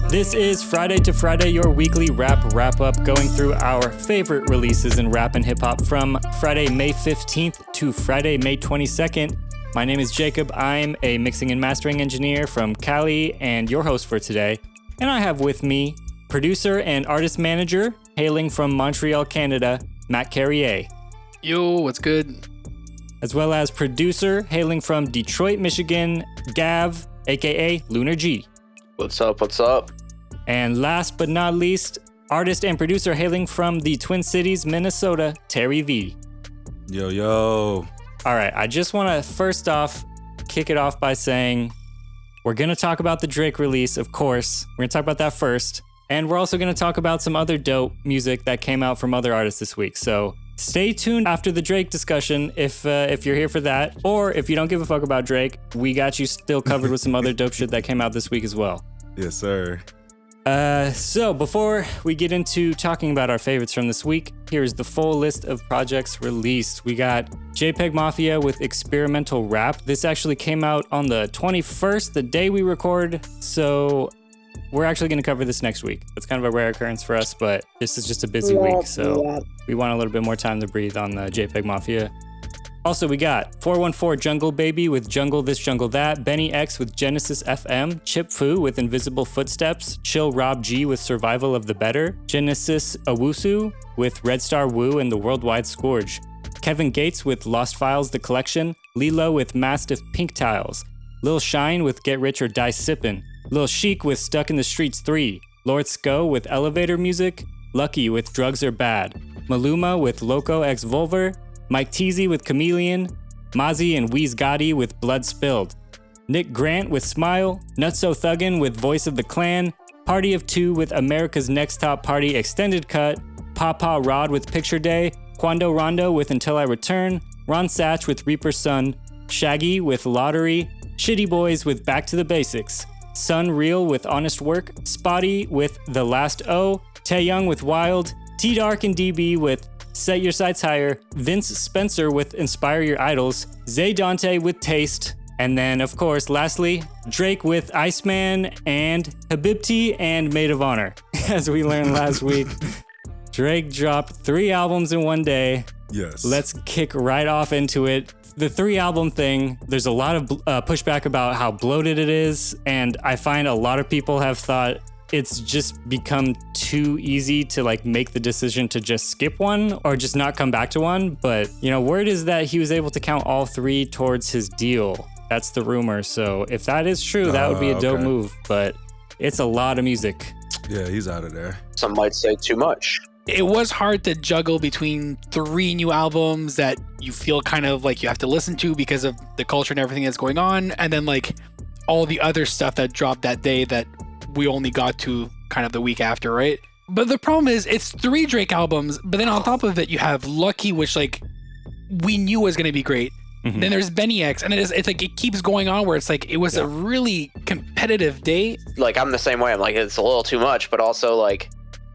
This is Friday to Friday, your weekly wrap-up, going through our favorite releases in rap and hip-hop from Friday, May 15th to Friday, May 22nd. My name is Jacob. I'm a mixing and mastering engineer from Cali and your host for today. And I have with me producer and artist manager, hailing from Montreal, Canada, Matt Carrier. Yo, what's good? As well as producer, hailing from Detroit, Michigan, Gav, aka Lunar G. What's up? And last but not least, artist and producer hailing from the Twin Cities, Minnesota, Terry V. Yo. All right, I just want to first off kick it off by saying we're going to talk about the Drake release, of course. We're going to talk about that first. And we're also going to talk about some other dope music that came out from other artists this week. So stay tuned after the Drake discussion if you're here for that. Or if you don't give a fuck about Drake, we got you still covered with some other dope shit that came out this week as well. Yes, sir. So before we get into talking about our favorites from this week, here's the full list of projects released. We got JPEG Mafia with Experimental Rap. This actually came out on the 21st, the day we record. So we're actually going to cover this next week. It's kind of a rare occurrence for us, but this is just a busy week. So we want a little bit more time to breathe on the JPEG Mafia. Also, we got 414 Jungle Baby with Jungle This, Jungle That, BNYX with Genesis FM, Chip Fu with Invisible Footsteps, Chill Rob G with Survival of the Better, Genesis Owusu with Red Star Wu and the Worldwide Scourge, Kevin Gates with Lost Files The Collection, Lilo with Mastiff Pink Tiles, Lil Shine with Get Rich or Die Sippin', Lil Chic with Stuck in the Streets 3, Lord Sko with Elevator Music, Lucki with Drugs Are Bad, Maluma with Loco X Volver, Mike Teasy with Chameleon, Mozzy and WeezGotti with Blood Spilled, Nick Grant with Smile, Nutso Thuggin with Voice of the Clan, Party of Two with America's Next Top Party Extended Cut, Papa Rod with Picture Day, Quando Rondo with Until I Return, Ron Satch with Reaper's Son, Shaggy with Lottery, ShittyBoyz with Back to the Basics, Sun Real with Honest Work, Spotty with The Last O, Taeyong with Wild, T-Dark and DB with Set Your Sights Higher, Vince Spencer with Inspire Your Idols, Zay Dante with Taste, and then, of course, lastly, Drake with Iceman and Habibti and Maid of Honor. As we learned last week, Drake dropped 3 albums in one day. Yes. Let's kick right off into it. The 3-album thing, there's a lot of pushback about how bloated it is, and I find a lot of people have thought it's just become too easy to make the decision to just skip one or just not come back to one. But, word is that he was able to count all 3 towards his deal. That's the rumor. So if that is true, that would be a dope move. But it's a lot of music. Yeah, he's out of there. Some might say too much. It was hard to juggle between 3 new albums that you feel kind of like you have to listen to because of the culture and everything that's going on, and then all the other stuff that dropped that day that we only got to kind of the week after, right? But the problem is it's 3 Drake albums, but then on top of it you have Lucki, which we knew was going to be great. Mm-hmm. Then there's BNYX, and it's it keeps going on where it's it was a really competitive day. I'm the same way. I'm it's a little too much, but also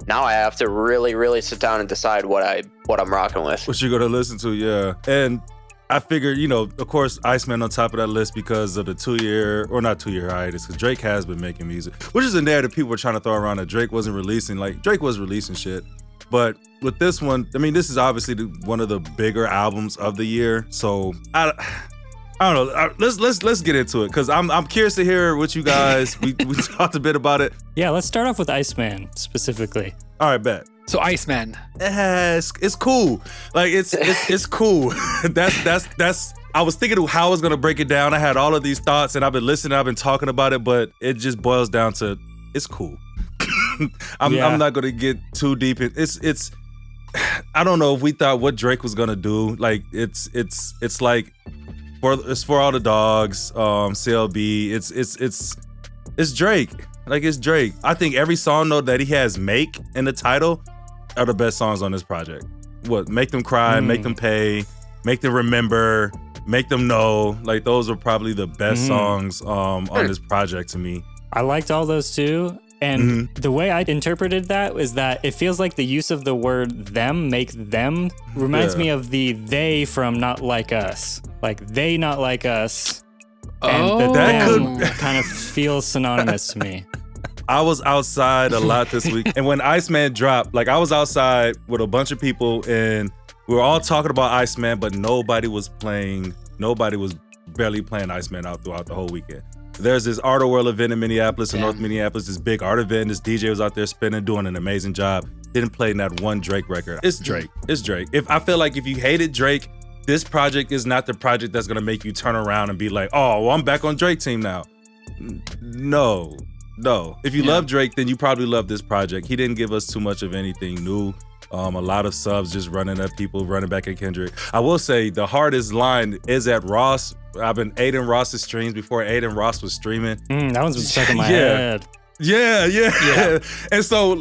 now I have to really, really sit down and decide what I'm rocking with. What you're gonna listen to, yeah. And I figured, of course, Iceman on top of that list because of the 2-year, or not 2-year hiatus, because Drake has been making music, which is a narrative people were trying to throw around that Drake wasn't releasing. Drake was releasing shit. But with this one, this is obviously one of the bigger albums of the year. So I don't know. Let's get into it because I'm curious to hear what you guys. we talked a bit about it. Yeah, let's start off with Iceman specifically. All right, bet. So Iceman, it's cool. It's cool. That's. I was thinking of how I was gonna break it down. I had all of these thoughts, and I've been listening. I've been talking about it, but it just boils down to it's cool. I'm not gonna get too deep. It's. I don't know if we thought what Drake was gonna do. It's for all the dogs. CLB. It's Drake. It's Drake. I think every song though that he has "Make" in the title are the best songs on this project. What? Make them cry, make them pay, make them remember, make them know. Those are probably the best songs on this project to me. I liked all those too. And the way I interpreted that is that it feels like the use of the word them, make them, reminds me of the they from Not Like Us. They not like us. And the them kind of feels synonymous to me. I was outside a lot this week. And when Iceman dropped, like I was outside with a bunch of people and we were all talking about Iceman, but nobody was barely playing Iceman out throughout the whole weekend. There's this Art World event in Minneapolis, in North Minneapolis, this big art event. This DJ was out there spinning, doing an amazing job. Didn't play that one Drake record. It's Drake. I feel like if you hated Drake, this project is not the project that's gonna make you turn around and be like, oh, well, I'm back on Drake team now. No. If you love Drake, then you probably love this project. He didn't give us too much of anything new. A lot of subs just running at people, running back at Kendrick. I will say the hardest line is at Ross. I've been aiding Ross's streams before Aiden Ross was streaming. That one's been stuck in my head. Yeah. And so,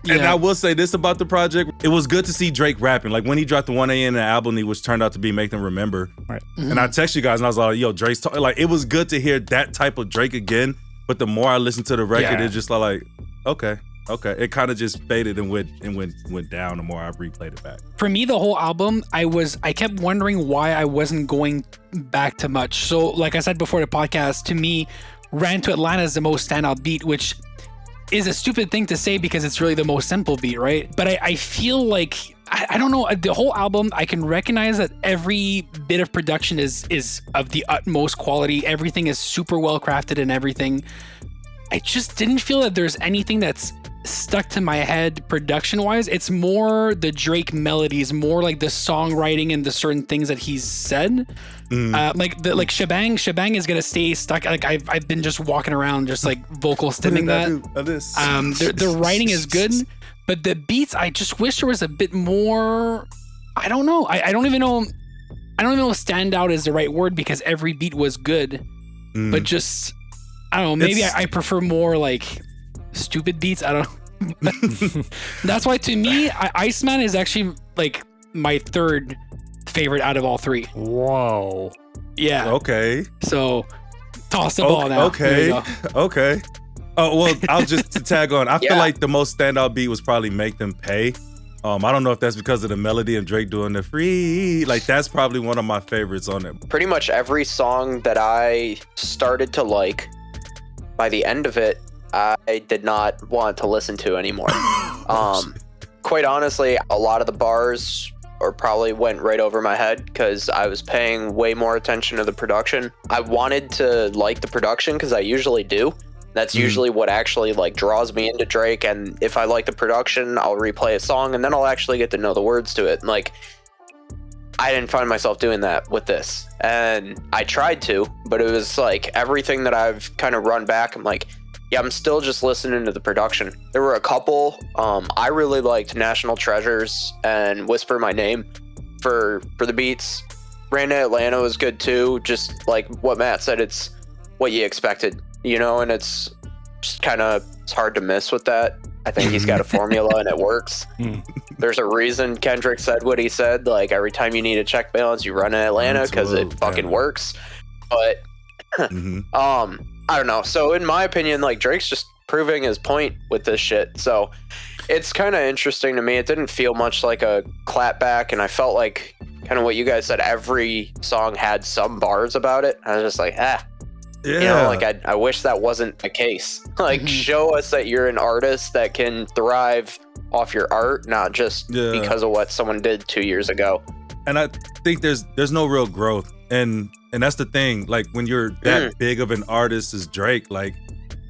and I will say this about the project. It was good to see Drake rapping. Like when he dropped the 1 a.m. album, which turned out to be Make Them Remember. Right. And I texted you guys and I was like, yo, Drake's talking. Like it was good to hear that type of Drake again. But the more I listened to the record, it's just like, okay. It kind of just faded and went down the more I replayed it back. For me, the whole album, I kept wondering why I wasn't going back to much. So like I said before the podcast, to me, Ran to Atlanta is the most standout beat, which is a stupid thing to say because it's really the most simple beat, right? But I feel like, I don't know, the whole album, I can recognize that every bit of production is of the utmost quality. Everything is super well crafted and everything. I just didn't feel that there's anything that's stuck to my head production wise. It's more the Drake melodies, more like the songwriting and the certain things that he's said. Like Shebang is gonna stay stuck. Like I've been just walking around just like vocal stimming that. The writing is good, but the beats, I just wish there was a bit more. I don't know. I don't even know if standout is the right word because every beat was good, but just I don't know. Maybe I prefer more like stupid beats. I don't know. That's why to me, Iceman is actually like my third favorite out of all three. Whoa. Yeah. Okay. So toss the ball now. Okay. Oh, well, I'll just to tag on. I feel like the most standout beat was probably Make Them Pay. I don't know if that's because of the melody and Drake doing the free. Like that's probably one of my favorites on it. Pretty much every song that I started to like, by the end of it, I did not want to listen to anymore. Quite honestly, a lot of the bars probably went right over my head because I was paying way more attention to the production. I wanted to like the production because I usually do. That's usually what actually like draws me into Drake. And if I like the production, I'll replay a song and then I'll actually get to know the words to it. And like, I didn't find myself doing that with this. And I tried to, but it was like everything that I've kind of run back. I'm like, yeah, I'm still just listening to the production. There were a couple. I really liked National Treasures and Whisper My Name for the beats. Ran to Atlanta was good too. Just like what Matt said, it's what you expected, you know, and it's just kind of, it's hard to miss with that. I think he's got a formula and it works. There's a reason Kendrick said what he said. Like every time you need a check balance, you run in Atlanta because it fucking works. But I don't know. So in my opinion, like Drake's just proving his point with this shit. So it's kind of interesting to me. It didn't feel much like a clapback, and I felt like kind of what you guys said. Every song had some bars about it. I was just like, you know, like I wish that wasn't the case. Like show us that you're an artist that can thrive off your art, not just because of what someone did 2 years ago. And I think there's no real growth. And that's the thing, like when you're that big of an artist as Drake, like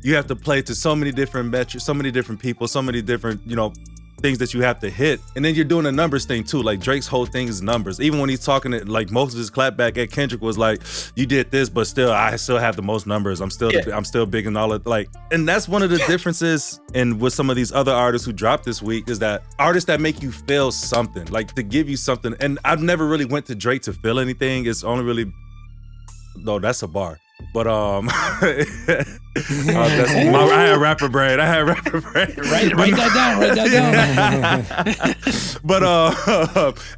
you have to play to so many different metrics, so many different people, so many different, you know, things that you have to hit. And then you're doing a numbers thing too. Like Drake's whole thing is numbers. Even when he's talking to, like most of his clapback at Kendrick was like, you did this, but still, I still have the most numbers. I'm still big and all that. Like, and that's one of the differences in with some of these other artists who dropped this week is that artists that make you feel something, like to give you something. And I've never really went to Drake to feel anything. It's only really, no, that's a bar. But I had rapper brain. Write that down. But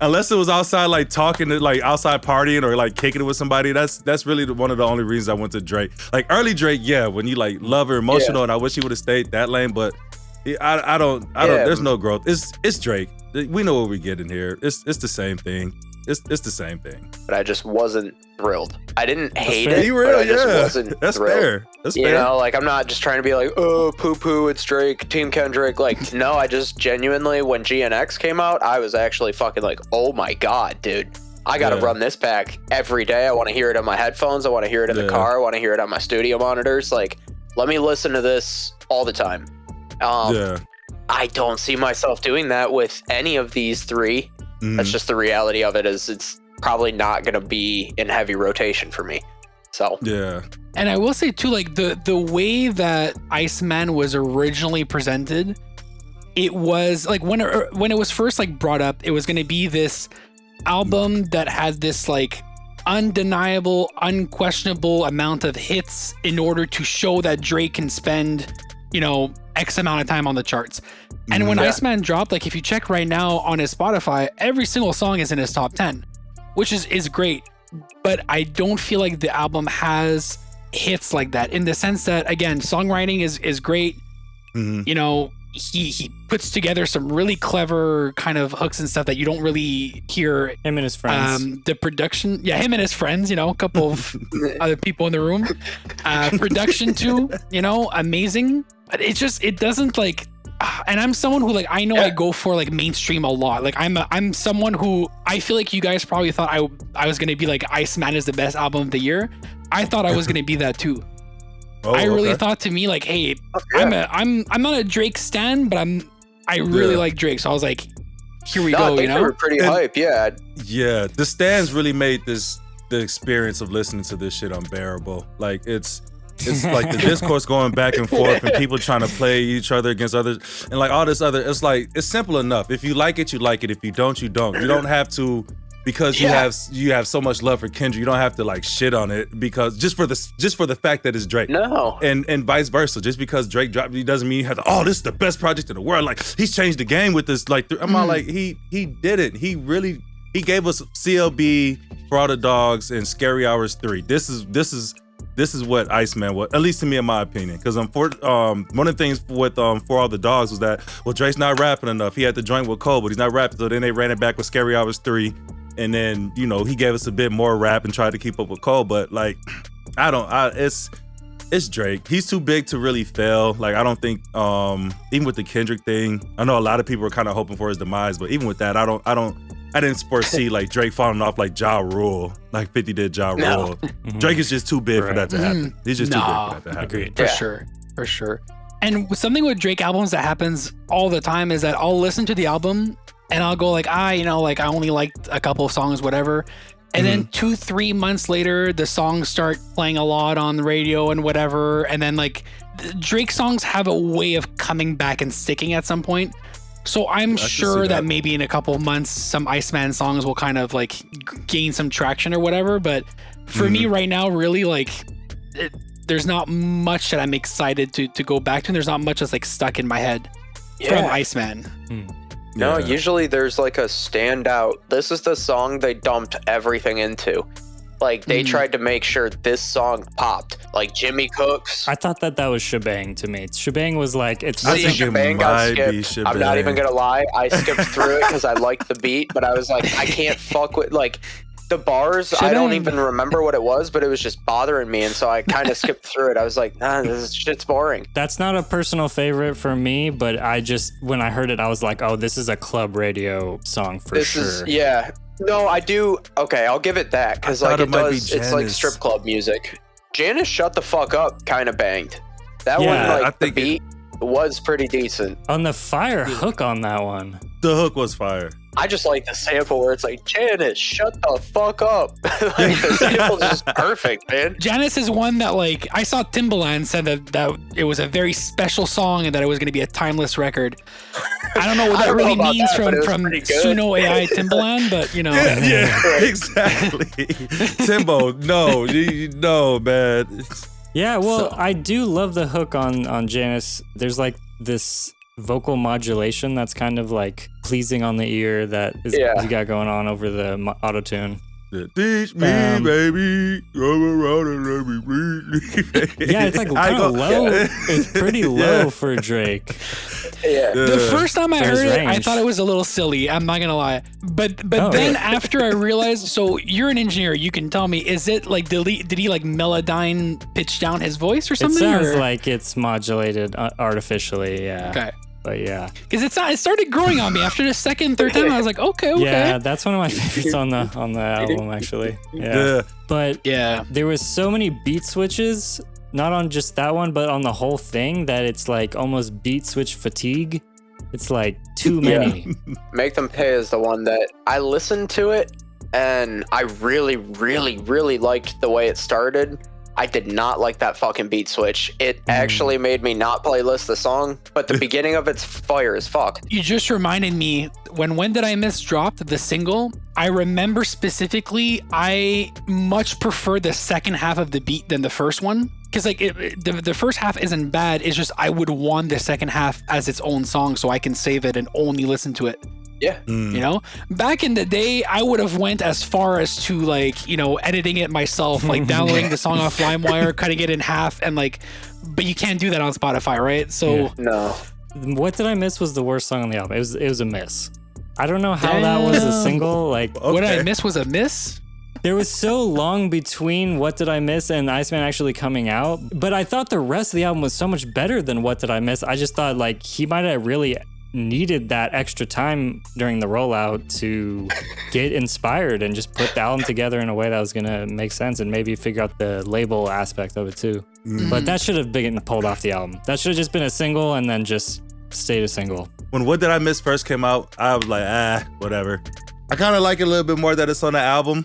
unless it was outside, like talking to, like outside partying or like kicking it with somebody, that's really one of the only reasons I went to Drake. Like early Drake, when you like love or emotional, and I wish he would have stayed that lane. But I don't. There's no growth. It's Drake. We know what we get in here. It's the same thing. it's the same thing. But I just wasn't thrilled. I didn't hate fair. it, You were, but I just yeah. wasn't That's thrilled. fair. That's You fair. know, like I'm not just trying to be like, oh, poo-poo, it's Drake, Team Kendrick. Like, no, I just genuinely, when GNX came out, I was actually fucking like, oh my God, dude. I got to run this back every day. I want to hear it on my headphones. I want to hear it in the car. I want to hear it on my studio monitors. Like, let me listen to this all the time. I don't see myself doing that with any of these three. That's just the reality of it, is it's probably not going to be in heavy rotation for me. So yeah. And I will say too, like the way that Iceman was originally presented, it was like when it was first like brought up, it was going to be this album that had this like undeniable, unquestionable amount of hits in order to show that Drake can spend, you know, X amount of time on the charts. And when Iceman dropped, like if you check right now on his Spotify, every single song is in his top 10, which is great. But I don't feel like the album has hits like that, in the sense that, again, songwriting is great. You know, he puts together some really clever kind of hooks and stuff that you don't really hear. Him and his friends. The production, him and his friends, you know, a couple of other people in the room. Production too, you know, amazing. But it doesn't like, and I'm someone who like, I know I go for like mainstream a lot. Like I'm someone who, I feel like you guys probably thought I was gonna be like Iceman is the best album of the year. I thought I was gonna be that too. I really thought, to me, like, hey, I'm not a Drake stan, but I really like Drake. So I was like, here we go, you know? They were pretty hype, yeah. Yeah, the stans really made the experience of listening to this shit unbearable. Like it's like the discourse going back and forth and people trying to play each other against others and like all this other. It's like, it's simple enough. If you like it, you like it. If you don't, you don't. You don't have to. Because you have so much love for Kendrick, you don't have to like shit on it because just for the fact that it's Drake. No. And vice versa. Just because Drake dropped it doesn't mean you have to, this is the best project in the world. Like he's changed the game with this. Like I'm not like he did it. He gave us CLB, For All the Dogs, and Scary Hours 3. This is what Iceman was, at least to me, in my opinion. Because one of the things with For All the Dogs was that, well, Drake's not rapping enough. He had to join with Cole, but he's not rapping. So then they ran it back with Scary Hours 3. And then, you know, he gave us a bit more rap and tried to keep up with Cole. But like, it's Drake. He's too big to really fail. Like, I don't think, even with the Kendrick thing, I know a lot of people were kind of hoping for his demise, but even with that, I didn't foresee like Drake falling off like Ja Rule, like 50 did Ja Rule. Drake is just too big for that to happen. He's just too big for that to happen. Agreed. For sure. And something with Drake albums that happens all the time is that I'll listen to the album and I'll go like, you know, like I only liked a couple of songs, whatever. And then 2-3 months later, the songs start playing a lot on the radio and whatever. And then like Drake songs have a way of coming back and sticking at some point. So I'm sure that maybe in a couple of months, some Iceman songs will kind of like gain some traction or whatever. But for me right now, really like there's not much that I'm excited to go back to. And there's not much that's like stuck in my head from Iceman. No, usually there's like a standout. This is the song they dumped everything into. Like they tried to make sure this song popped. Like Jimmy Cooks. I thought that was Shebang to me. Shebang was like, it's. I think Shebang got skipped. Shebang. I'm not even gonna lie. I skipped through it because I liked the beat, but I was like, I can't fuck with like the bars. Shebang. I don't even remember what it was, but it was just bothering me, and so I kind of skipped through it. I was like, this shit's boring. That's not a personal favorite for me, but when I heard it, I was like, oh, this is a club radio song for sure. No, I do. Okay, I'll give it that because like it does. It's like Janice. strip club music. Janice, Shut the Fuck Up kind of banged. That one, I like the think beat was pretty decent. On the fire hook on that one. The hook was fire. I just like the sample where it's like, Janice, shut the fuck up. Like the sample's just perfect, man. Janice is one that like I saw Timbaland said that it was a very special song and that it was going to be a timeless record. I don't know what that really means from Suno AI Timbaland, but you know. Yeah, exactly. Timbo, no, man. Yeah, well, I do love the hook on Janice. There's like this vocal modulation that's kind of like pleasing on the ear that you got going on over the auto-tune. Yeah. Teach me, baby. Go around and let me breathe. Yeah, it's like kind of low. It's pretty low for Drake. Yeah. The first time I For his heard it, I range. thought it was a little silly. I'm not gonna lie. But then after I realized, so you're an engineer, you can tell me, is it like did he like melodyne pitch down his voice or It something? sounds like it's modulated artificially, yeah. Okay. But yeah. Because it started growing on me after the second, third time. I was like, okay. Yeah, that's one of my favorites on the album, actually. Yeah. But Yeah. there was so many beat switches, not on just that one, but on the whole thing, that it's like almost beat switch fatigue. It's like too many. Make Them Pay is the one that I listened to it, and I really, really, really liked the way it started. I did not like that fucking beat switch. It actually made me not playlist the song, but the beginning of it's fire as fuck. You just reminded me when Did I Miss dropped the single. I remember specifically, I much prefer the second half of the beat than the first one. Because like the first half isn't bad. It's just I would want the second half as its own song so I can save it and only listen to it. Yeah. You know, back in the day, I would have went as far as to like, you know, editing it myself, like downloading the song off LimeWire, cutting it in half, and like, but you can't do that on Spotify, right? So No. What Did I Miss was the worst song on the album. It was a miss. I don't know how that was a single. Like, What I Miss was a miss. there was so long between What Did I Miss and Iceman actually coming out, but I thought the rest of the album was so much better than What Did I Miss. I just thought like he might have really needed that extra time during the rollout to get inspired and just put the album together in a way that was gonna make sense and maybe figure out the label aspect of it too. But that should have been pulled off the album. That should have just been a single and then just stayed a single. When What Did I Miss first came out, I was like, whatever. I kind of like it a little bit more that it's on the album.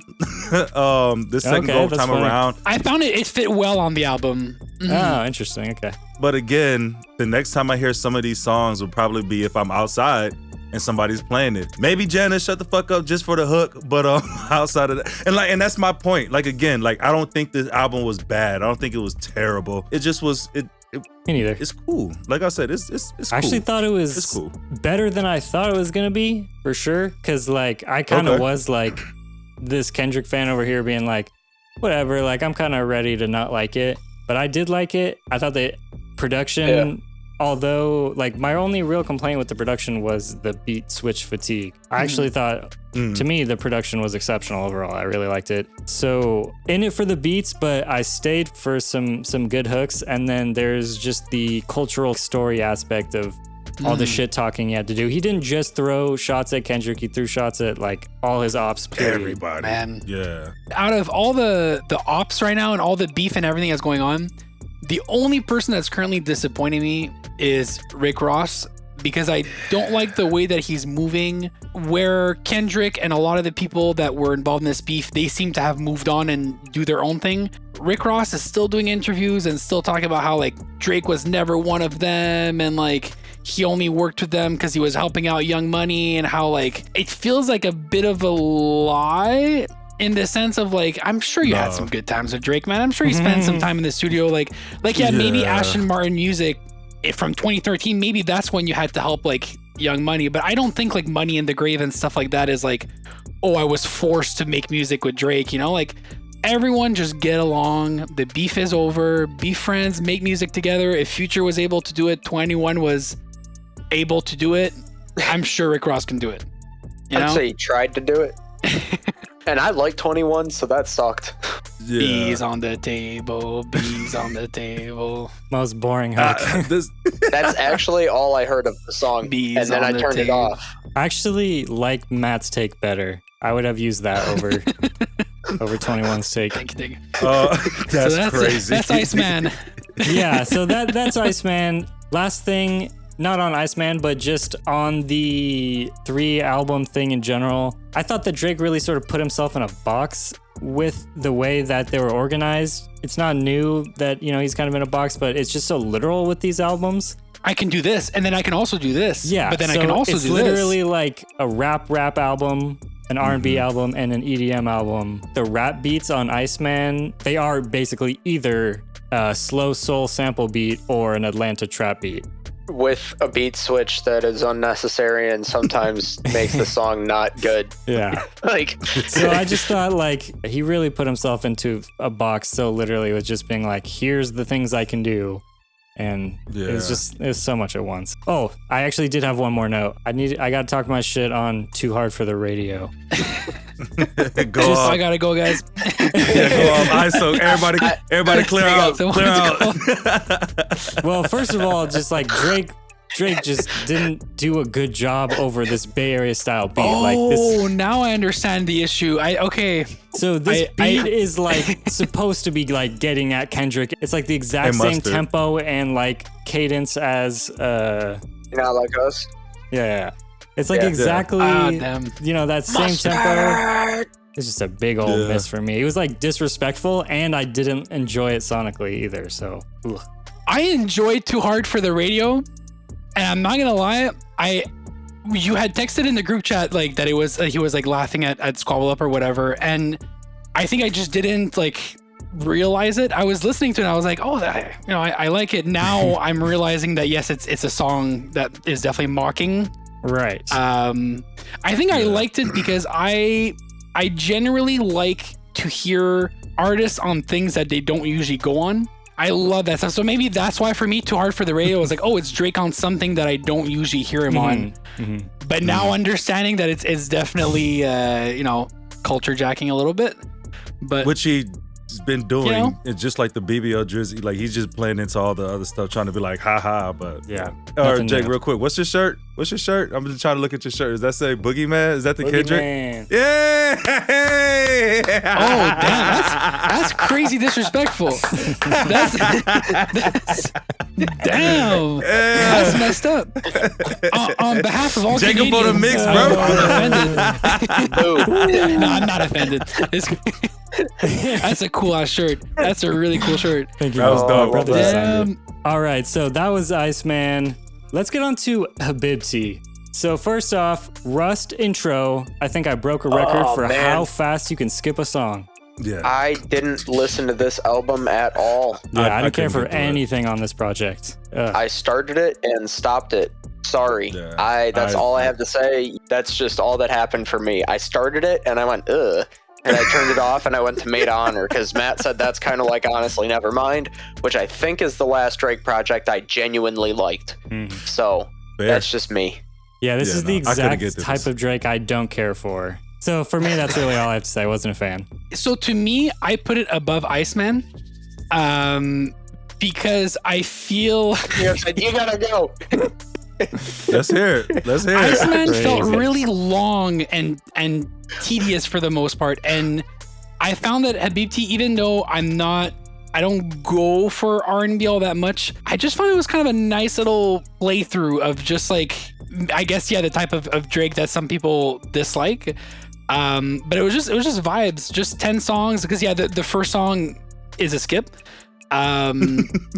This second go that's time funny. around. I found it fit well on the album. Oh, interesting. Okay. But again, the next time I hear some of these songs will probably be if I'm outside and somebody's playing it. Maybe Janice shut the fuck up just for the hook, but outside of that, and that's my point. Like again, like I don't think this album was bad. I don't think it was terrible. It just was me neither. It's cool. Like I said, it's cool. I actually thought it was It's cool. better than I thought it was gonna be, for sure. Cause like I kind of was like this Kendrick fan over here being like, whatever, like I'm kind of ready to not like it. But I did like it. I thought the production, although like my only real complaint with the production was the beat switch fatigue. I actually thought, to me, the production was exceptional overall. I really liked it. So in it for the beats, but I stayed for some good hooks. And then there's just the cultural story aspect of all the shit talking he had to do. He didn't just throw shots at Kendrick. He threw shots at like all his ops. Period. Everybody. Man. Yeah. Out of all the ops right now and all the beef and everything that's going on, the only person that's currently disappointing me is Rick Ross, because I don't like the way that he's moving. Where Kendrick and a lot of the people that were involved in this beef, they seem to have moved on and do their own thing. Rick Ross is still doing interviews and still talking about how like Drake was never one of them and like he only worked with them because he was helping out Young Money, and how like it feels like a bit of a lie in the sense of like, I'm sure you had some good times with Drake, man. I'm sure you spent some time in the studio. Like maybe Ashton Martin music from 2013, maybe that's when you had to help like Young Money. But I don't think like Money in the Grave and stuff like that is like, oh, I was forced to make music with Drake, you know? Like everyone just get along. The beef is over. Be friends, make music together. If Future was able to do it, 21 was able to do it, I'm sure Rick Ross can do it. I'd say he tried to do it. And I like 21, so that sucked. Yeah. Bees on the table, bees on the table. Most boring hook. That's actually all I heard of the song, Bees and then on I the turned it table. off. I actually like Matt's take better. I would have used that over 21's take. Thank you. That's crazy. That's Iceman. Yeah, so that's Iceman. Last thing, not on Iceman, but just on the 3 album thing in general. I thought that Drake really sort of put himself in a box with the way that they were organized. It's not new that, you know, he's kind of in a box, but it's just so literal with these albums. I can do this, and then I can also do this. Yeah, but then so I can also do it's this. literally like a rap album, an R&B album, and an EDM album. The rap beats on Iceman, they are basically either a slow soul sample beat or an Atlanta trap beat. with a beat switch that is unnecessary and sometimes makes the song not good. Yeah. Like, So I just thought like he really put himself into a box so literally with just being like, here's the things I can do. And it was so much at once. Oh, I actually did have one more note. I got to talk my shit on Too Hard for the Radio. I gotta go, guys. Go off. So everybody clear out. Clear out. Well, first of all, just like Drake just didn't do a good job over this Bay Area style beat. Now I understand the issue. So this beat is like supposed to be like getting at Kendrick. It's like the exact same tempo and like cadence as Not Like Us. Yeah. It's like exactly that same tempo. It's just a big old miss for me. It was like disrespectful and I didn't enjoy it sonically either. So I enjoyed Too Hard for the Radio. And I'm not gonna lie, you had texted in the group chat like that it was he was like laughing at Squabble Up or whatever, and I think I just didn't like realize it. I was listening to it and I was like, oh, I like it. Now I'm realizing that yes, it's a song that is definitely mocking. Right. I think I liked it because I generally like to hear artists on things that they don't usually go on. I love that stuff. So maybe that's why for me, Too Hard for the Radio was like, oh, it's Drake on something that I don't usually hear him on. But now understanding that it's definitely, culture jacking a little bit. But which he's been doing. It's just like the BBL Drizzy. Like he's just playing into all the other stuff, trying to be like, ha. But All right, Jake, real quick. What's your shirt? I'm just trying to look at your shirt. Does that say Boogeyman? Is that the Kendrick? Yeah. Oh, damn. That's crazy disrespectful. That's damn. That's messed up. On behalf of all Jacob Canadians, for the mix, bro. I'm offended. No, I'm not offended. That's a cool ass shirt. That's a really cool shirt. Thank you. That was dope. Damn. All right, so that was Iceman. Let's get on to Habibti. So first off, Rust intro. I think I broke a record for how fast you can skip a song. Yeah. I didn't listen to this album at all. Yeah, I didn't care for anything on this project. I started it and stopped it. Sorry. Yeah, that's all I have to say. That's just all that happened for me. I started it and I went, ugh. And I turned it off and I went to Maid of Honor because Matt said that's kind of like Honestly Nevermind, which I think is the last Drake project I genuinely liked. So that's just me. Yeah, this is the exact type of Drake I don't care for. So for me, that's really all I have to say. I wasn't a fan. So to me, I put it above Iceman because I feel... You gotta go. Let's hear it. Iceman felt really long and tedious for the most part, and I found that Habibti, even though I don't go for R&B all that much, I just found it was kind of a nice little playthrough of just like, I guess, the type of Drake that some people dislike. But it was just vibes, just 10 songs, because the first song is a skip.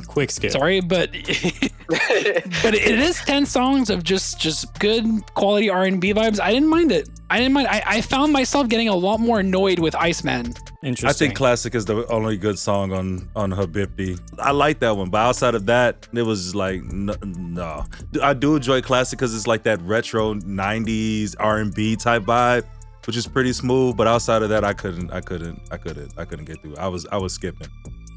Quick skip. Sorry, but it is 10 songs of just good quality R&B vibes. I didn't mind it. I found myself getting a lot more annoyed with Iceman. Interesting. I think Classic is the only good song on Habibti. I like that one, but outside of that, it was like no. I do enjoy Classic because it's like that retro 90s R&B type vibe, which is pretty smooth. But outside of that, I couldn't get through. I was skipping.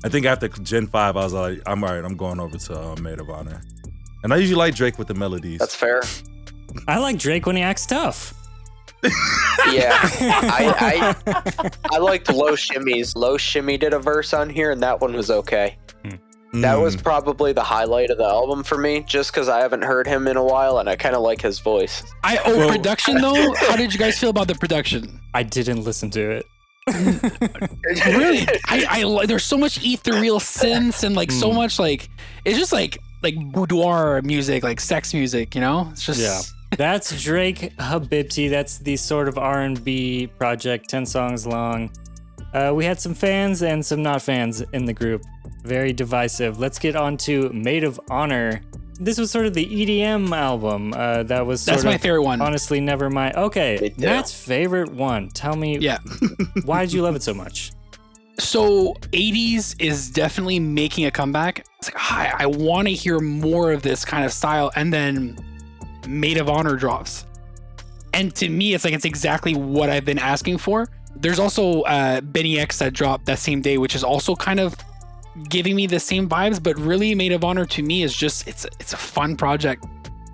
I think after Gen 5, I was like, I'm all right, I'm going over to Maid of Honor. And I usually like Drake with the melodies. That's fair. I like Drake when he acts tough. Yeah. I liked Low Shimmies. Low Shimmy did a verse on here, and that one was okay. That was probably the highlight of the album for me, just because I haven't heard him in a while, and I kind of like his voice. Production, though? How did you guys feel about the production? I didn't listen to it. Really, I there's so much ethereal synths and like so much like it's just like boudoir music, like sex music, it's just That's Drake Habibti. That's the sort of R&B project, 10 songs long. We had some fans and some not fans in the group. Very divisive. Let's get on to Maid of Honor. This was sort of the EDM album. That's my favorite one. Honestly, Nevermind. Okay, Matt's favorite one. Tell me, why did you love it so much? So 80s is definitely making a comeback. It's like, I want to hear more of this kind of style. And then Maid of Honor drops. And to me, it's like, it's exactly what I've been asking for. There's also BNYX that dropped that same day, which is also kind of giving me the same vibes, but really Maid of Honor to me is just, it's a fun project.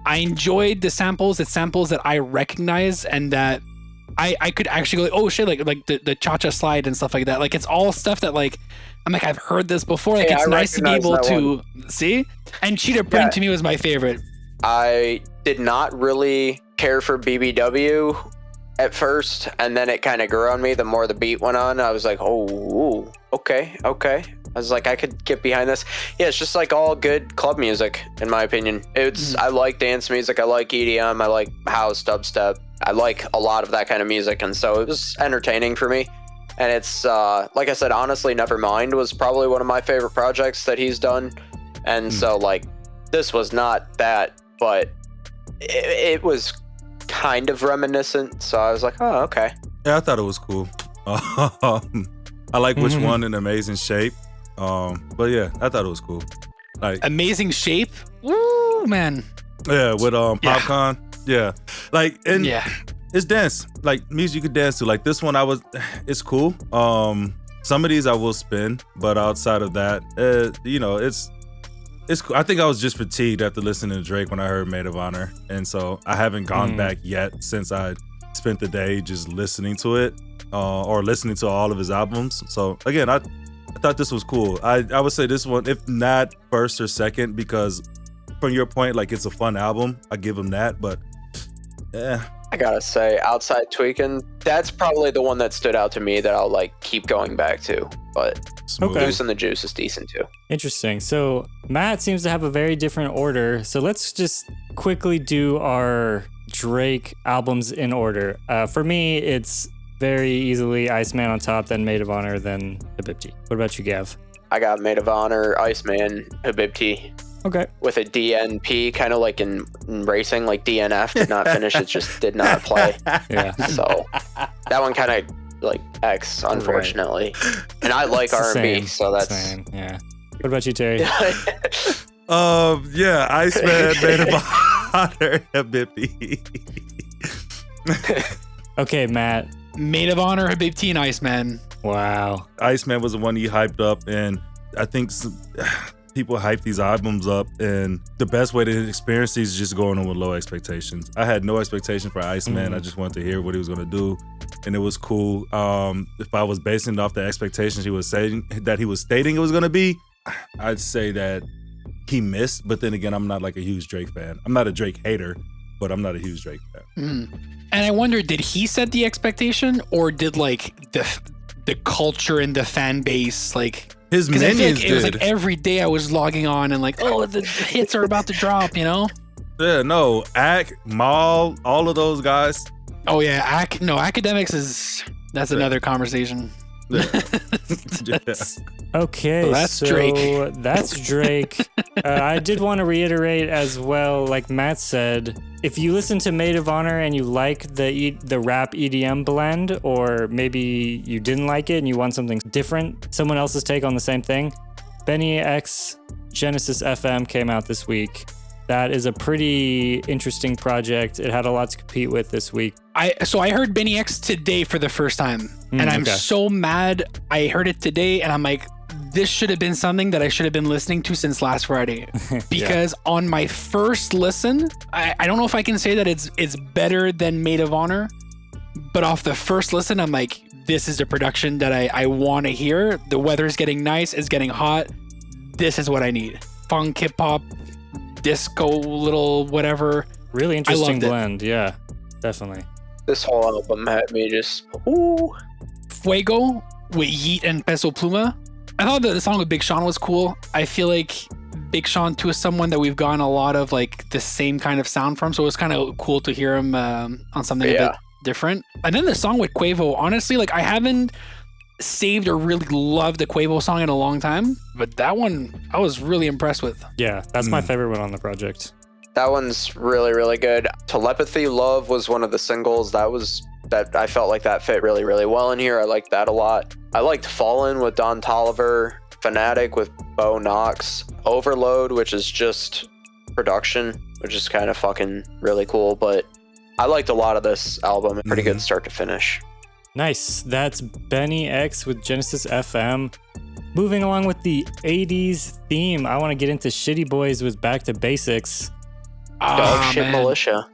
I enjoyed the samples. It's samples that I recognize and that I could actually go, like, oh shit, like the cha-cha slide and stuff like that. Like, it's all stuff that like, I'm like, I've heard this before. Like, it's nice to be able to see. And Cheetah Print to me was my favorite. I did not really care for BBW at first, and then it kind of grew on me the more the beat went on. I was like, oh, okay. I was like, I could get behind this. Yeah, it's just like all good club music, in my opinion. I like dance music, I like EDM, I like house, dubstep. I like a lot of that kind of music, and so it was entertaining for me. And it's, like I said, honestly, Nevermind was probably one of my favorite projects that he's done. And so, like, this was not that, but it was kind of reminiscent. So I was like, oh, okay. Yeah, I thought it was cool. I like Which One in Amazing Shape. But yeah, I thought it was cool. Like Amazing Shape? Woo, man. Yeah, with Popcorn. Yeah. Like, and it's dance. Like, music you could dance to. Like, this one, it's cool. Some of these I will spin, but outside of that, it's cool. I think I was just fatigued after listening to Drake when I heard Maid of Honor. And so I haven't gone back yet since I spent the day just listening to it, or listening to all of his albums. So again, I thought this was cool. I would say this one, if not first or second, because from your point, like, it's a fun album. I give him that, but I gotta say, Outside Tweaking, that's probably the one that stood out to me that I'll like keep going back to. But Loose in the Juice is decent too. Interesting. So Matt seems to have a very different order. So let's just quickly do our Drake albums in order. For me, it's very easily Iceman on top, then Maid of Honor, then Habibti. What about you, Gav? I got Maid of Honor, Iceman, Habibti. Okay. With a DNP, kind of like in racing, like DNF did not finish, it just did not play. Yeah. So that one kind of like X, unfortunately. Right. And I like R&B, so that's same. Yeah. What about you, Terry? Yeah, Iceman, Maid of Honor, Habibti. Okay, Matt. Maid of Honor, Habibti, and Iceman. Wow. Iceman was the one he hyped up, and I think people hype these albums up, and the best way to experience these is just going on with low expectations. I had no expectation for Iceman. I just wanted to hear what he was going to do, and it was cool. If I was basing it off the expectations he was saying that he was stating it was going to be, I'd say that he missed. But then again, I'm not like a huge Drake fan. I'm not a Drake hater, but I'm not a huge Drake fan. And I wonder, did he set the expectation, or did like the culture and the fan base, like, his minions it was like every day I was logging on and like, oh, the hits are about to drop, you know? Yeah, no, Mal, all of those guys. Oh yeah, Academics that's another conversation. Yeah. Okay, so that's Drake. That's Drake. I did want to reiterate as well, like Matt said, if you listen to Maid of Honor and you like the rap EDM blend, or maybe you didn't like it and you want something different, someone else's take on the same thing, BNYX Genesis FM came out this week. That is a pretty interesting project. It had a lot to compete with this week. So I heard BNYX today for the first time, and I'm so mad I heard it today, and I'm like, this should have been something that I should have been listening to since last Friday. Because on my first listen, I don't know if I can say that it's better than Maid of Honor, but off the first listen, I'm like, this is the production that I want to hear. The weather's getting nice, it's getting hot. This is what I need. Funk, hip hop, disco, little whatever. Really interesting blend. Yeah, definitely. This whole album had me just, ooh. Fuego with Yeet and Peso Pluma. I thought that the song with Big Sean was cool. I feel like Big Sean too is someone that we've gotten a lot of like the same kind of sound from, so it was kind of cool to hear him on something a bit different. And then the song with Quavo, honestly, like I haven't saved or really loved the Quavo song in a long time, but that one I was really impressed with. Yeah, that's my favorite one on the project. That one's really, really good. Telepathy Love was one of the singles that I felt like that fit really, really well in here. I liked that a lot. I liked Fallen with Don Toliver, Fanatic with Bo Knox. Overload, which is just production, which is kind of fucking really cool. But I liked a lot of this album. Pretty good start to finish. Nice. That's BNYX with Genesis FM. Moving along with the 80s theme, I want to get into ShittyBoyz with Back to Basics. Dog shit man. militia.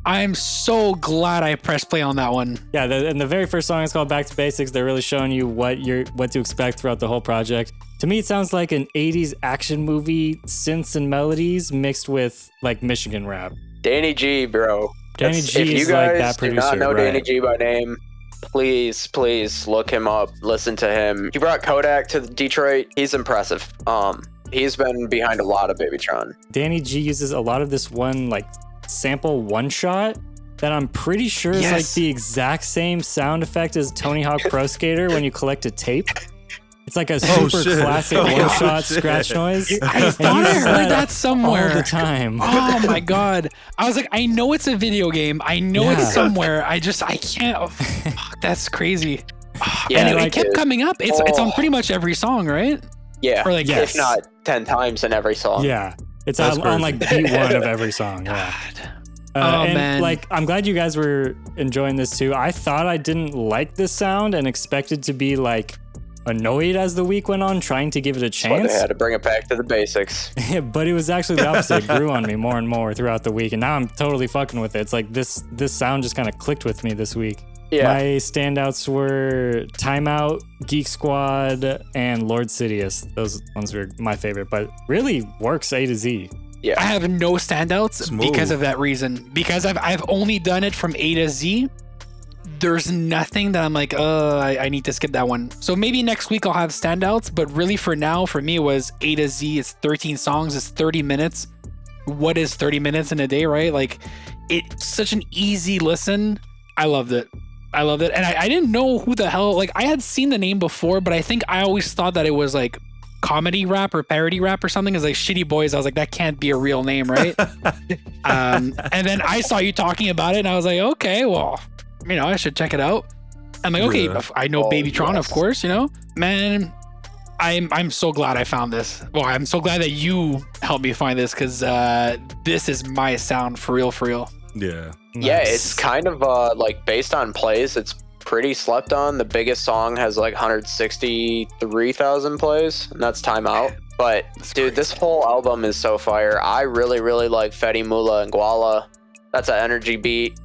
I'm so glad I pressed play on that one. Yeah, and the very first song is called Back to Basics. They're really showing you what to expect throughout the whole project. To me, it sounds like an 80s action movie, synths and melodies mixed with like Michigan rap. Danny G, bro. Danny G if you is guys like that producer, do not know right? Danny G by name, please look him up. Listen to him. He brought Kodak to Detroit. He's impressive. He's been behind a lot of Babytron. Danny G uses a lot of this one like sample one shot that I'm pretty sure is like the exact same sound effect as Tony Hawk Pro Skater when you collect a tape. It's like a super classic one shot scratch noise. I thought I heard that somewhere all the time. Oh my god! I was like, I know it's a video game. I know it's somewhere. I can't. Oh, fuck, that's crazy. Yeah, and it kept coming up. It's on pretty much every song, right? Yeah, or like if not 10 times in every song. Yeah, it's on like beat one of every song. Yeah. And man. like, I'm glad you guys were enjoying this too. I thought I didn't like this sound and expected to be like annoyed as the week went on, trying to give it a That's why chance. they had to bring it back to the basics. But it was actually the opposite. It grew on me more and more throughout the week, and now I'm totally fucking with it. It's like this sound just kind of clicked with me this week. Yeah. My standouts were Timeout, Geek Squad, and Lord Sidious. Those ones were my favorite, but really works A to Z. Yeah. I have no standouts because of that reason. Because I've only done it from A to Z. There's nothing that I'm like, I need to skip that one. So maybe next week I'll have standouts, but really for now, for me, it was A to Z. It's 13 songs. It's 30 minutes. What is 30 minutes in a day, right? Like, it's such an easy listen. I loved it. And I didn't know who the hell, like, I had seen the name before, but I think I always thought that it was like comedy rap or parody rap or something. It's like ShittyBoyz. I was like, that can't be a real name, right? And then I saw you talking about it and I was like, okay, well, I should check it out. I'm like, okay, I know Babytron, of course, man. I'm so glad I found this. Well, I'm so glad that you helped me find this because this is my sound for real. Yeah. Nice. Yeah, it's kind of like based on plays, it's pretty slept on. The biggest song has like 163,000 plays, and that's Timeout. But dude, this whole album is so fire. I really like Fetty Mula and Guala. That's an energy beat.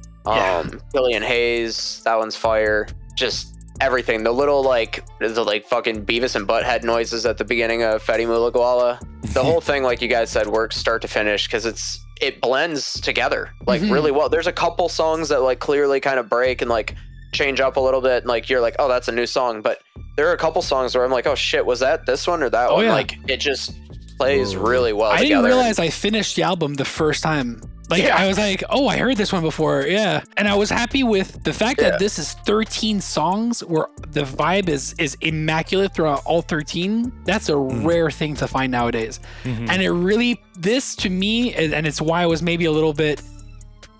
Killian Hayes, that one's fire. Just everything. The little like fucking Beavis and Butthead noises at the beginning of Fetty Mula Guala. The whole thing, like you guys said, works start to finish because it blends together like really well. There's a couple songs that like clearly kind of break and like change up a little bit, and like you're like, oh, that's a new song. But there are a couple songs where I'm like, oh shit, was that this one or that one? Yeah. Like it just plays really well I together. didn't realize I finished the album the first time. Like I was like, oh, I heard this one before. Yeah. And I was happy with the fact that this is 13 songs where the vibe is immaculate throughout all 13. That's a rare thing to find nowadays. And it really, this to me, and it's why I was maybe a little bit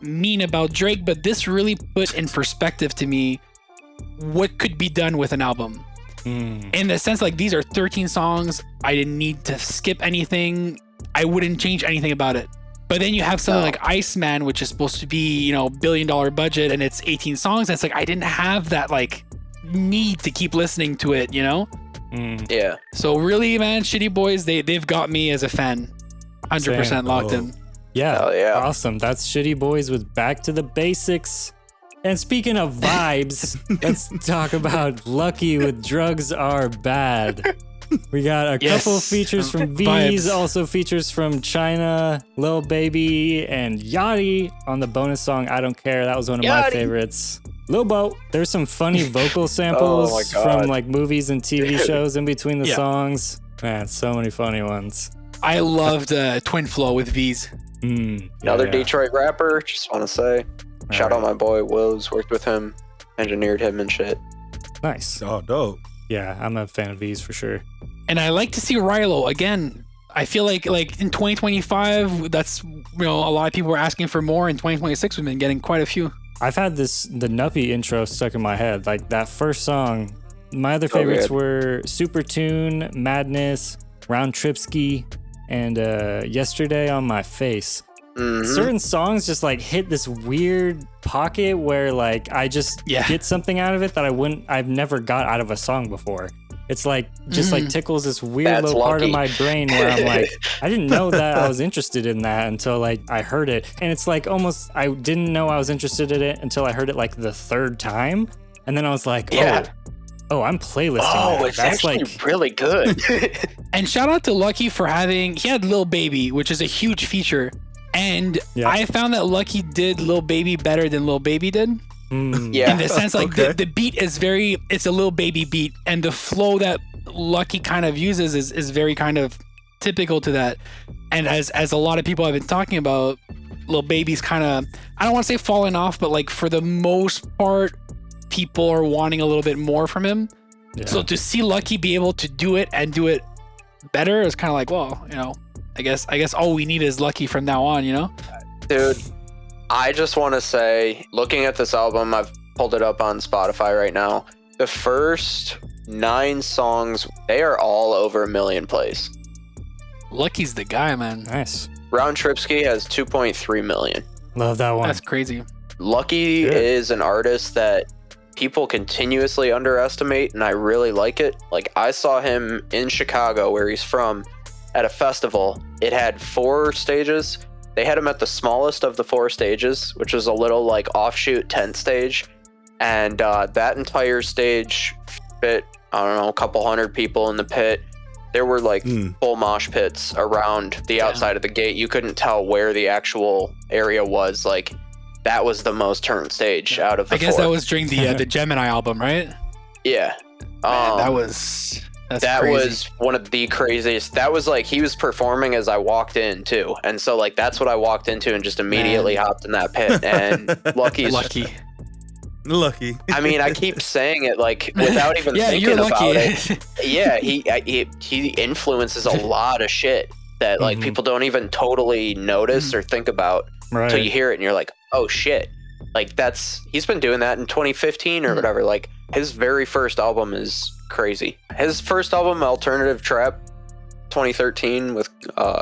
mean about Drake, but this really put in perspective to me what could be done with an album. In the sense, like, these are 13 songs. I didn't need to skip anything. I wouldn't change anything about it. But then you have something like Iceman, which is supposed to be, $1 billion budget, and it's 18 songs. And it's like, I didn't have that like need to keep listening to it, Yeah. So really, man, ShittyBoyz, they've got me as a fan. 100% locked in. Yeah. Awesome. That's ShittyBoyz with Back to the Basics. And speaking of vibes, let's talk about Lucki with Drugs Are Bad. We got a couple features from V's, also features from China, Lil Baby, and Yachty on the bonus song I Don't Care. That was one of my favorites. Lil Bo, there's some funny vocal samples from like movies and TV shows in between the songs. Man, so many funny ones. I loved Twin Flow with V's. Another Detroit rapper, just want to say. Shout out my boy Wills, worked with him, engineered him and shit. Nice. Oh, dope. Yeah, I'm a fan of V's for sure. And I like to see Rilo again. I feel like in 2025, that's a lot of people were asking for more. In 2026, we've been getting quite a few. I've had the Nuppy intro stuck in my head. Like that first song, My other favorites good. were Super Tune, Madness, Round Trip Ski, and Yesterday on My Face. Certain songs just like hit this weird pocket where like I just get something out of it that I've never got out of a song before. It's like just like tickles this weird That's little part of lucky. my brain where I'm like, I didn't know that I was interested in that until like I heard it. And it's like almost I didn't know I was interested in it until I heard it like the third time. And then I was like, oh, I'm playlisting that. It's That's actually like really good. And shout out to Lucki for he had Lil Baby, which is a huge feature. And I found that Lucki did Lil Baby better than Lil Baby did. Yeah. In the sense, like the beat is it's a Lil Baby beat, and the flow that Lucki kind of uses is very kind of typical to that. And as a lot of people have been talking about, Lil Baby's kind of, I don't want to say falling off, but like for the most part, people are wanting a little bit more from him. Yeah. So to see Lucki be able to do it and do it better is kind of like, well, you know, I guess all we need is Lucki from now on, you know? Dude, I just want to say, looking at this album, I've pulled it up on Spotify right now. The first 9 songs, they are all over 1 million plays. Lucki's the guy, man. Nice. Round Trip Ski has 2.3 million. Love that one. That's crazy. Lucki is an artist that people continuously underestimate, and I really like it. Like, I saw him in Chicago, where he's from, at a festival. It had 4 stages. They had him at the smallest of the 4 stages, which was a little like offshoot tent stage. And that entire stage fit, I don't know, a couple hundred people in the pit. There were like full mosh pits around the outside of the gate. You couldn't tell where the actual area was. Like, that was the most turned stage out of the 4. I guess that was during the Gemini album, right? Yeah. Man, that crazy. was one of the craziest. That was like, he was performing as I walked in too. And so like, that's what I walked into and just immediately hopped in that pit. And Lucki. I mean, I keep saying it like without even thinking about it. Yeah, he influences a lot of shit that like people don't even totally notice or think about until you hear it and you're like, oh shit. Like he's been doing that in 2015 or whatever. Like his very first album is crazy. His first album, Alternative Trap, 2013 with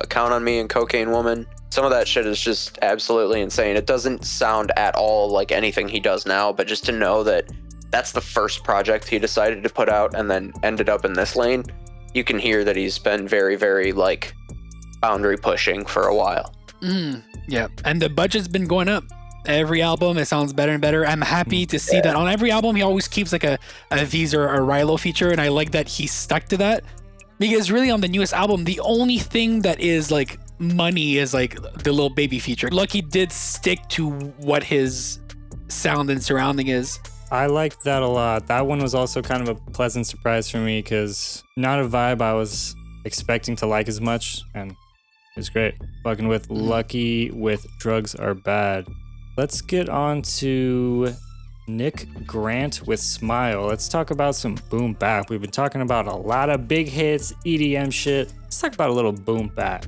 Count on Me and Cocaine Woman. Some of that shit is just absolutely insane. It doesn't sound at all like anything he does now, but just to know that that's the first project he decided to put out and then ended up in this lane, you can hear that he's been very, very like boundary pushing for a while. Yeah, and the budget's been going up. Every album, it sounds better and better. I'm happy to see that on every album, he always keeps like a V's or a Rilo feature, and I like that he stuck to that. Because really on the newest album, the only thing that is like money is like the Lil Baby feature. Lucki did stick to what his sound and surrounding is. I liked that a lot. That one was also kind of a pleasant surprise for me because not a vibe I was expecting to like as much, and it was great. Fucking with Lucki with Drugs Are Bad. Let's get on to Nick Grant with Smile. Let's talk about some boom bap. We've been talking about a lot of big hits, EDM shit. Let's talk about a little boom bap.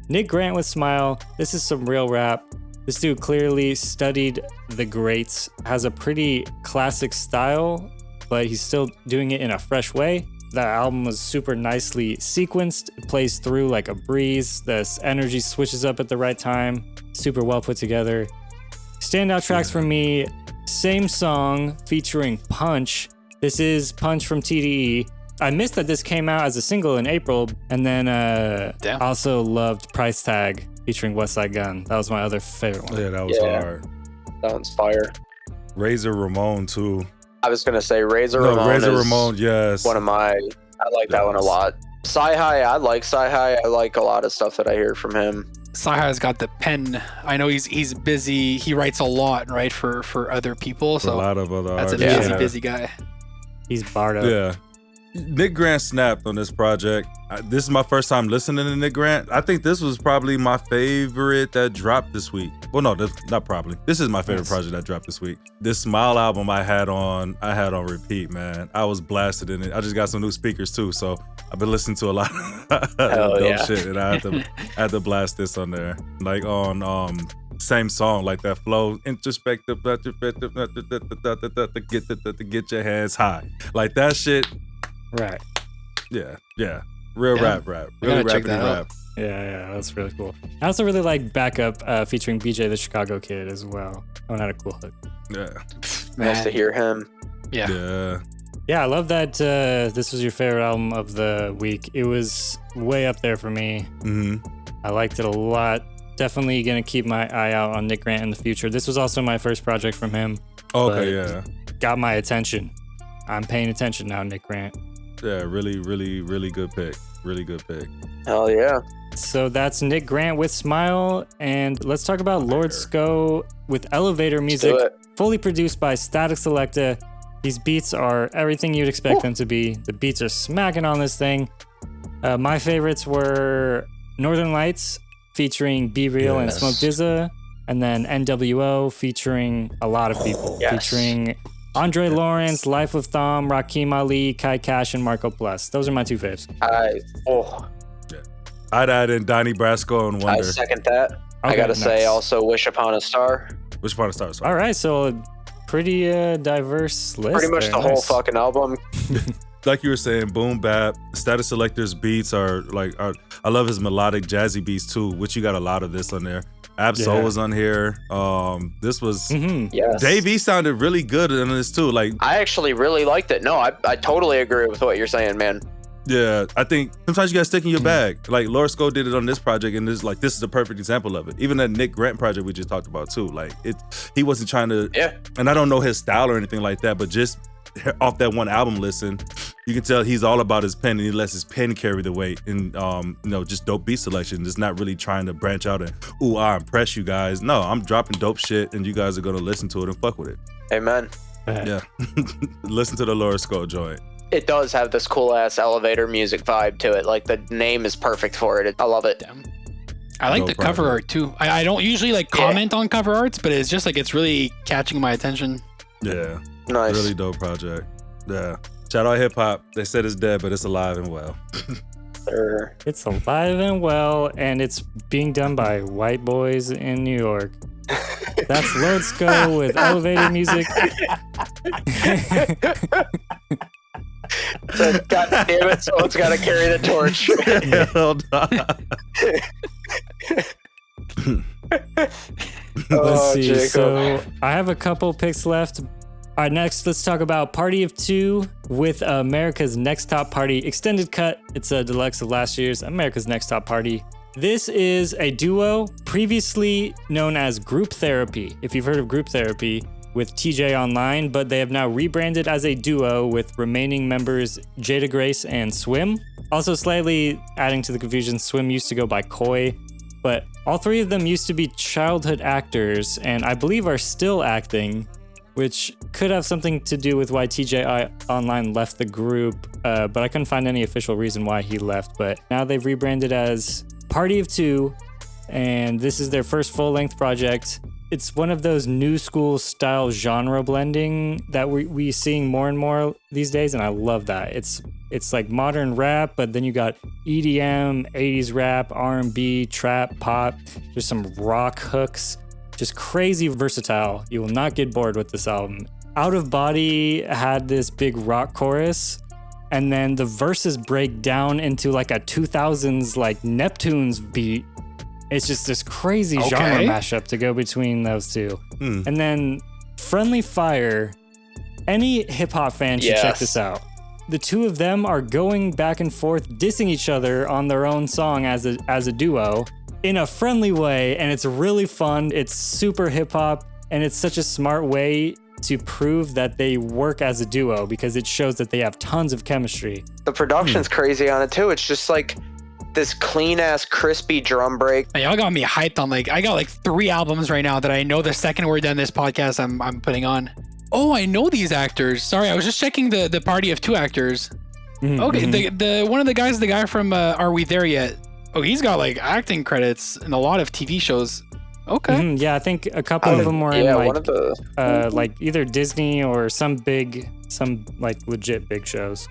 Nick Grant with Smile. This is some real rap. This dude clearly studied the greats, has a pretty classic style, but he's still doing it in a fresh way. That album was super nicely sequenced. It plays through like a breeze. The energy switches up at the right time. Super well put together. Standout tracks for me, same song featuring Punch. This is Punch from TDE. I missed that this came out as a single in April, and then also loved Price Tag featuring Westside Gun. That was my other favorite one. Yeah, that was hard. That one's fire. Razor Ramon too. I was gonna say Razor Ramon, yes. One of my, I like that one a lot. Sci-Hi, I like Sci-Hi. I like a lot of stuff that I hear from him. Sci-Hi's got the pen. I know he's busy. He writes a lot, right, for other people. So a lot of other that's artists. a busy guy. He's barred up. Yeah. Nick Grant snapped on this project. This is my first time listening to Nick Grant. I think this was probably my favorite that dropped this week. Well, no, not probably. This is my favorite project that dropped this week. This Smile album I had on repeat, man. I was blasted in it. I just got some new speakers too, so I've been listening to a lot of dope shit, and I had to blast this on there. Like on same song, like that flow, introspective, get your hands high, like that shit. Right. Yeah. Real rap. Really rappity rap. Yeah, that's really cool. I also really like Backup featuring BJ the Chicago Kid as well. That had a cool hook. Yeah. Nice to hear him. Yeah. Yeah, I love that this was your favorite album of the week. It was way up there for me. Mm-hmm. I liked it a lot. Definitely gonna keep my eye out on Nick Grant in the future. This was also my first project from him. Okay, yeah. Got my attention. I'm paying attention now, Nick Grant. Yeah, really good pick. Really good pick. Hell yeah. So that's Nick Grant with Smile, and let's talk about Lord Sko with Elevator music, fully produced by Static Selecta. These beats are everything you'd expect them to be. The beats are smacking on this thing. My favorites were Northern Lights featuring Be Real and Smoke DZA, and then NWO featuring a lot of people, featuring Andre Lawrence, Life of Thom, Rakim Ali, Kai Cash, and Marco Plus. Those are my two faves. I'd add in Donnie Brasco and Wonder. I second that. Okay, I gotta say also Wish Upon a Star. Wish Upon a Star. Sorry. All right, so pretty diverse list. Pretty much the whole fucking album. Like you were saying, boom bap. Static Selector's beats are I love his melodic jazzy beats too, which you got a lot of this on there. Ab-Soul was on here. This was Dave E sounded really good in this too. Like I actually really liked it. No, I totally agree with what you're saying, man. Yeah, I think sometimes you gotta stick in your bag. Like Lord Sko did it on this project, and this is a perfect example of it. Even that Nick Grant project we just talked about too. Like he wasn't trying to. Yeah. And I don't know his style or anything like that, but just off that one album listen, you can tell he's all about his pen, and he lets his pen carry the weight. And just dope beat selection. Just not really trying to branch out and I impress you guys. No, I'm dropping dope shit, and you guys are gonna listen to it and fuck with it. Amen. Yeah, listen to the Lord Sko joint. It does have this cool ass elevator music vibe to it. Like the name is perfect for it. I love it. I like the cover art too. I don't usually comment on cover arts, but it's just like it's really catching my attention. Yeah. Nice. Really dope project. Yeah. Shout out hip hop. They said it's dead, but it's alive and well. It's alive and well, and it's being done by white boys in New York. That's Lord Sko with Elevator music. So, God damn it, someone's got to carry the torch. Let's see. Jacob. So I have a couple picks left. All right, next, let's talk about Party of Two with America's Next Top Party extended cut. It's a deluxe of last year's America's Next Top Party. This is a duo previously known as Group Therapy, if you've heard of Group Therapy, with TJ Online, but they have now rebranded as a duo with remaining members Jada Grace and Swim. Also slightly adding to the confusion, Swim used to go by Koi, but all three of them used to be childhood actors and I believe are still acting, which could have something to do with why TJ Online left the group, but I couldn't find any official reason why he left. But now they've rebranded as Party of Two, and this is their first full-length project. It's one of those new school style genre blending that we seeing more and more these days, and I love that. It's like modern rap, but then you got EDM, 80s rap, R&B, trap, pop, there's some rock hooks. Just crazy versatile. You will not get bored with this album. Out of Body had this big rock chorus, and then the verses break down into like a 2000s like Neptunes beat. It's just this crazy genre mashup to go between those two. And then Friendly Fire. Any hip hop fan should check this out. The two of them are going back and forth, dissing each other on their own song as a duo in a friendly way, and it's really fun. It's super hip hop, and it's such a smart way to prove that they work as a duo because it shows that they have tons of chemistry. The production's crazy on it too. It's just like this clean ass crispy drum break. Hey, y'all got me hyped on I got like 3 albums right now that I know the second we're done this podcast I'm putting on. Oh, I know these actors. Sorry, I was just checking the Party of Two actors. Okay, the one of the guys, the guy from Are We There Yet? Oh, he's got like acting credits in a lot of TV shows. Okay. Yeah, I think a couple of them were in like one of like either Disney or some like legit big shows.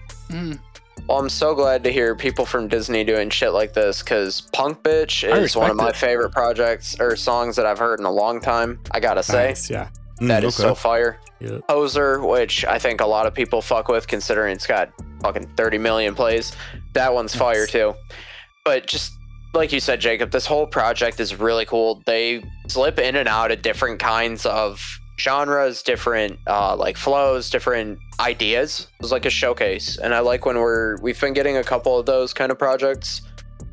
Well, I'm so glad to hear people from Disney doing shit like this, because Punk Bitch is one of my favorite projects or songs that I've heard in a long time. I gotta say, Nice, yeah. that is so fire. Yep. Poser, which I think a lot of people fuck with, considering it's got fucking 30 million plays. That one's fire too. But just like you said, Jacob, this whole project is really cool. They slip in and out of different kinds of genres, different like flows, different ideas. It was like a showcase, and I like when we've been getting a couple of those kind of projects.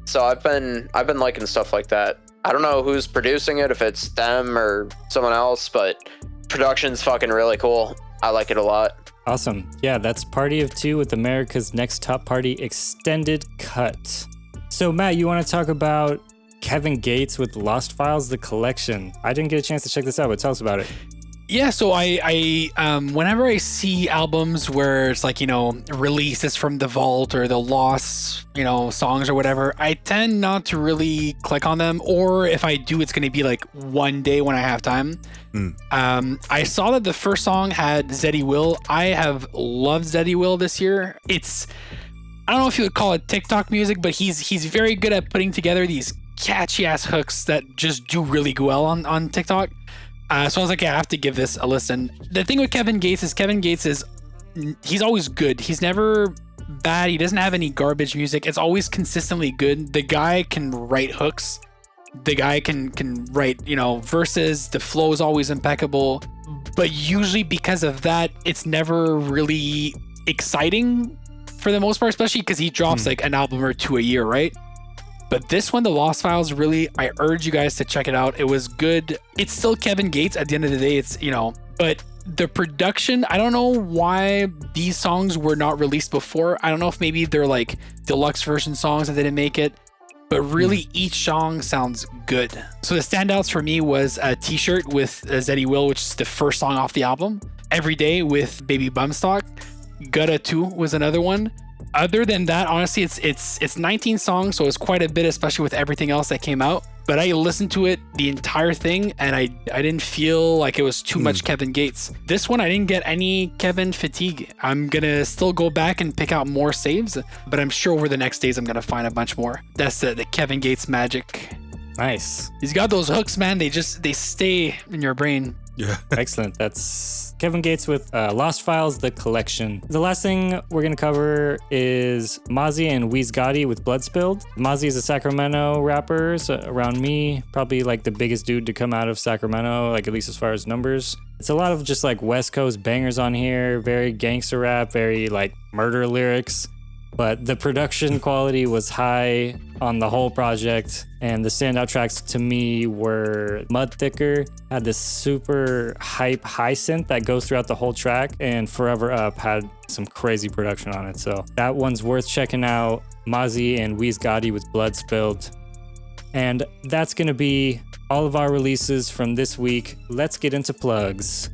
So I've been liking stuff like that. I don't know who's producing it, if it's them or someone else, but production's fucking really cool. I like it a lot. Awesome. Yeah, that's Party of Two with America's Next Top Party Extended Cut. So Matt, you want to talk about Kevin Gates with Lost Files, the collection? I didn't get a chance to check this out, but tell us about it. Yeah, so I whenever I see albums where it's like, releases from the vault or the lost, songs or whatever, I tend not to really click on them, or if I do, it's going to be like one day when I have time. I saw that the first song had Zeddy Will. I have loved Zeddy Will this year. I don't know if you would call it TikTok music, but he's very good at putting together these catchy ass hooks that just do really well on TikTok. So I was like, yeah, I have to give this a listen. The thing with Kevin Gates is he's always good. He's never bad. He doesn't have any garbage music. It's always consistently good. The guy can write hooks. The guy can write, verses. The flow is always impeccable. But usually because of that, it's never really exciting for the most part, especially because he drops like an album or two a year, right? But this one, The Lost Files, really, I urge you guys to check it out. It was good. It's still Kevin Gates at the end of the day. It's, but the production, I don't know why these songs were not released before. I don't know if maybe they're like deluxe version songs that didn't make it, but really each song sounds good. So the standouts for me was a t-shirt with Zeddy Will, which is the first song off the album. Every Day with Baby Bumstock. Gutta 2 was another one. Other than that, honestly, it's 19 songs, so it's quite a bit, especially with everything else that came out. But I listened to it, the entire thing, and I didn't feel like it was too much Kevin Gates. This one, I didn't get any Kevin fatigue. I'm gonna still go back and pick out more saves, but I'm sure over the next days I'm gonna find a bunch more. That's the Kevin Gates magic. Nice. He's got those hooks, man. They stay in your brain. Yeah. Excellent. That's Kevin Gates with Lost Files, the collection. The last thing we're going to cover is Mozzy and WeezGotti with Blood Spilled. Mozzy is a Sacramento rapper, so around me, probably like the biggest dude to come out of Sacramento, like at least as far as numbers. It's a lot of just like West Coast bangers on here, very gangster rap, very like murder lyrics. But the production quality was high on the whole project, and the standout tracks to me were Mud Thicker, had this super hype high synth that goes throughout the whole track, and Forever Up had some crazy production on it. So that one's worth checking out. Mozzy and WeezGotti with Blood Spilled. And that's gonna be all of our releases from this week. Let's get into plugs.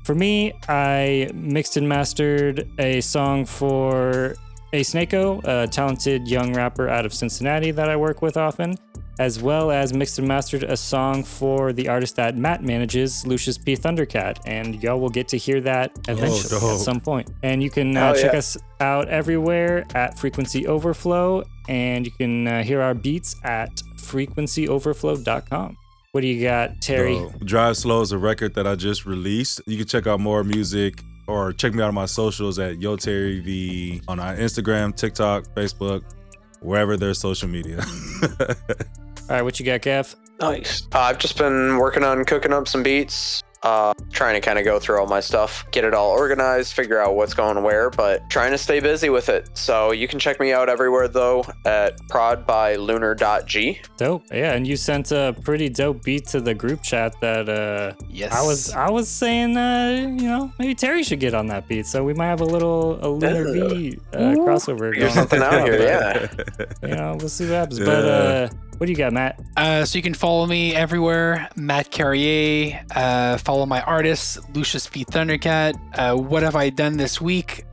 For me, I mixed and mastered a song for Snako, a talented young rapper out of Cincinnati that I work with often, as well as mixed and mastered a song for the artist that Matt manages, Lucius P. Thundercat, and y'all will get to hear that eventually at some point. And you can check us out everywhere at Frequency Overflow, and you can hear our beats at frequencyoverflow.com. What do you got, Terry? Drive Slow is a record that I just released. You can check out more music or check me out on my socials at YoTerryV on our Instagram, TikTok, Facebook, wherever there's social media. All right, what you got, Kev? Nice. I've just been working on cooking up some beats, trying to kind of go through all my stuff, get it all organized, figure out what's going where, but trying to stay busy with it. So you can check me out everywhere, though, at prodbylunar.g. Dope. Yeah, and you sent a pretty dope beat to the group chat that Yes. I was saying, maybe Terry should get on that beat. So we might have a Lunar V crossover Figure going. something out here, yeah. We'll see what happens. But what do you got, Matt? So you can follow me everywhere, Matt Carrier. Follow my artist, Lucius P. Thundercat. What have I done this week?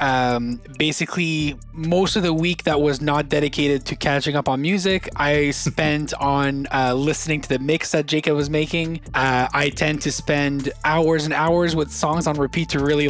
Basically, most of the week that was not dedicated to catching up on music, I spent on listening to the mix that Jacob was making. I tend to spend hours and hours with songs on repeat to really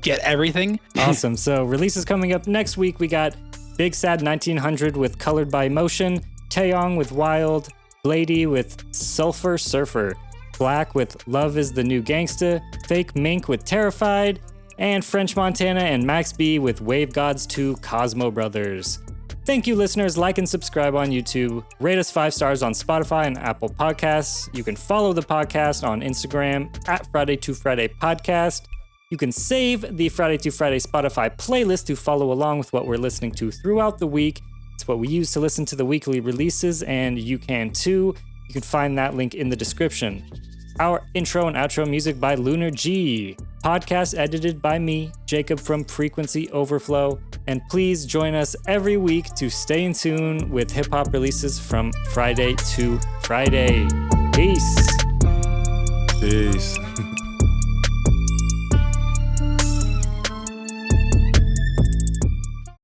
get everything. Awesome. So releases coming up next week. We got Big Sad 1900 with Colored by Emotion, Taeyong with Wild, Blady with Sulfur Surfer, Black with Love is the New Gangsta, Fake Mink with Terrified, and French Montana and Max B with Wave Gods 2 Cosmo Brothers. Thank you, listeners. Like and subscribe on YouTube. Rate us 5 stars on Spotify and Apple Podcasts. You can follow the podcast on Instagram at Friday to Friday Podcast. You can save the Friday to Friday Spotify playlist to follow along with what we're listening to throughout the week. It's what we use to listen to the weekly releases, and you can too. You can find that link in the description. Our intro and outro music by Lunar G. Podcast edited by me, Jacob from Frequency Overflow. And please join us every week to stay in tune with hip-hop releases from Friday to Friday. Peace.